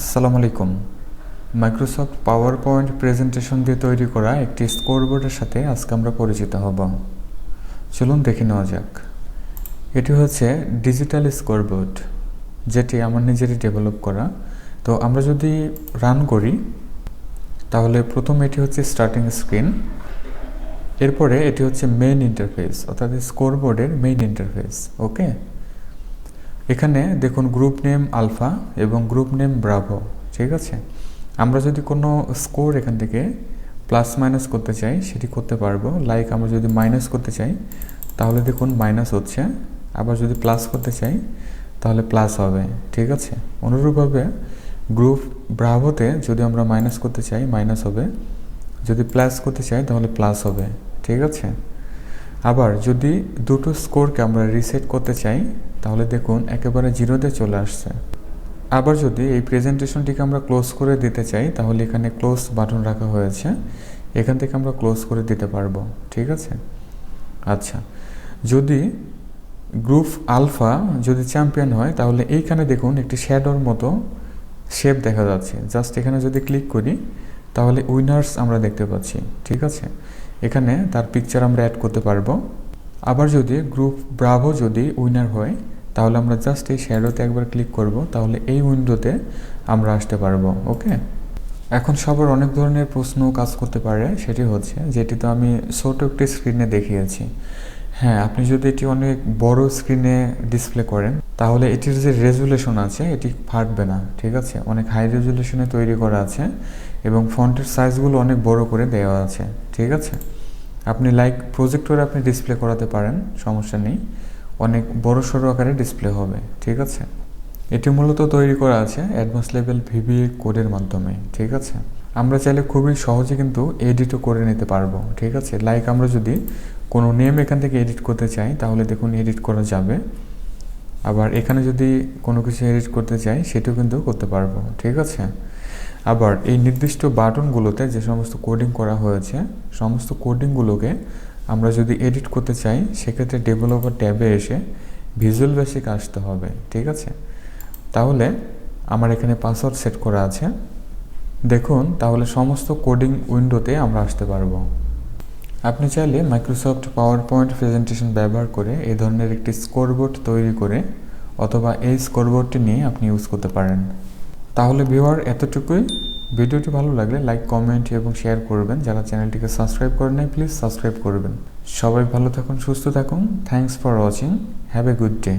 আসসালামু আলাইকুম। Microsoft power point presentation দিয়ে তৈরি করা একটি স্কোরবোর্ডের সাথে আজকে আমরা পরিচিত হব। চলুন দেখে নেওয়া যাক। এটি হচ্ছে ডিজিটাল স্কোরবোর্ড, যেটি আমার নিজেরই ডেভেলপ করা। তো আমরা যদি রান করি তাহলে প্রথম এটি হচ্ছে স্টার্টিং স্ক্রিন, এরপরে এটি হচ্ছে মেইন ইন্টারফেস, অর্থাৎ স্কোরবোর্ডের মেইন ইন্টারফেস। ওকে, এখানে দেখুন গ্রুপ নেম আলফা এবং গ্রুপ নেম ব্রাভো। ঠিক আছে, আমরা যদি কোনো স্কোর এখান থেকে প্লাস মাইনাস করতে চাই সেটি করতে পারবো। লাইক আমরা যদি মাইনাস করতে চাই তাহলে দেখুন মাইনাস হচ্ছে, আবার যদি প্লাস করতে চাই তাহলে প্লাস হবে। ঠিক আছে, অনুরূপভাবে গ্রুপ ব্রাভোতে যদি আমরা মাইনাস করতে চাই মাইনাস হবে, যদি প্লাস করতে চাই তাহলে প্লাস হবে। ঠিক আছে, আবার যদি দুটো স্কোরকে আমরা রিসেট করতে চাই তাহলে দেখুন একেবারে জিরোতে চলে আসছে। আবার যদি এই প্রেজেন্টেশনটিকে আমরা ক্লোজ করে দিতে চাই তাহলে এখানে ক্লোজ বাটন রাখা হয়েছে, এখান থেকে আমরা ক্লোজ করে দিতে পারবো। ঠিক আছে, আচ্ছা, যদি গ্রুপ আলফা যদি চ্যাম্পিয়ন হয় তাহলে এইখানে দেখুন একটি শ্যাডোর মতো শেপ দেখা যাচ্ছে। জাস্ট এখানে যদি ক্লিক করি তাহলে উইনার্স আমরা দেখতে পাচ্ছি। ঠিক আছে, এখানে তার পিকচার আমরা অ্যাড করতে পারবো। আবার যদি গ্রুপ ব্রাভো যদি উইনার হয় তাহলে আমরা জাস্ট এই শ্যাডোতে একবার ক্লিক করব, তাহলে এই উইন্ডোতে আমরা আসতে পারবো। ওকে, এখন সবার অনেক ধরনের প্রশ্ন কাজ করতে পারে, সেটি হচ্ছে যেটি তো আমি ছোট একটি স্ক্রিনে দেখিয়েছি। হ্যাঁ, আপনি যদি এটি অনেক বড় স্ক্রিনে ডিসপ্লে করেন তাহলে এটির যে রেজুলেশন আছে এটি ফাটবে না। ঠিক আছে, অনেক হাই রেজুলেশনে তৈরি করা আছে এবং ফন্টের সাইজগুলো অনেক বড় করে দেওয়া আছে। ঠিক আছে, আপনি লাইক প্রজেক্টরে আপনি ডিসপ্লে করাতে পারেন, সমস্যা নেই, অনেক বড় সড়ো আকারে ডিসপ্লে হবে। ঠিক আছে, এটি মূলত তৈরি করা আছে অ্যাডভান্স লেভেল ভিবিএ কোডের মাধ্যমে। ঠিক আছে, আমরা চাইলে খুবই সহজে কিন্তু এডিটও করে নিতে পারবো। ঠিক আছে, লাইক আমরা যদি কোনো নেম এখান থেকে এডিট করতে চাই তাহলে দেখুন এডিট করা যাবে। আবার এখানে যদি কোনো কিছু এডিট করতে চাই সেটাও কিন্তু করতে পারবো। ঠিক আছে, আবার এই নির্দিষ্ট বাটনগুলোতে যে সমস্ত কোডিং করা হয়েছে সমস্ত কোডিংগুলোকে আমরা যদি এডিট করতে চাই সেক্ষেত্রে ডেভেলপার ট্যাবে এসে ভিজুয়াল বেসিক আসতে হবে। ঠিক আছে, তাহলে আমার এখানে পাসওয়ার্ড সেট করা আছে, দেখুন তাহলে সমস্ত কোডিং উইন্ডোতে আমরা আসতে পারবো। আপনি চাইলে মাইক্রোসফট পাওয়ার পয়েন্ট প্রেজেন্টেশন ব্যবহার করে এই ধরনের একটি স্কোরবোর্ড তৈরি করে অথবা এই স্কোরবোর্ডটি নিয়ে আপনি ইউজ করতে পারেন। তাহলে ভিউয়ার এতটুকুই। ভিডিওটি ভালো লাগলে লাইক, কমেন্ট এবং শেয়ার করবেন। যারা চ্যানেলটিকে সাবস্ক্রাইব করেন নাই প্লিজ সাবস্ক্রাইব করবেন। সবাই ভালো থাকুন, সুস্থ থাকুন। Thanks for watching, have a good day.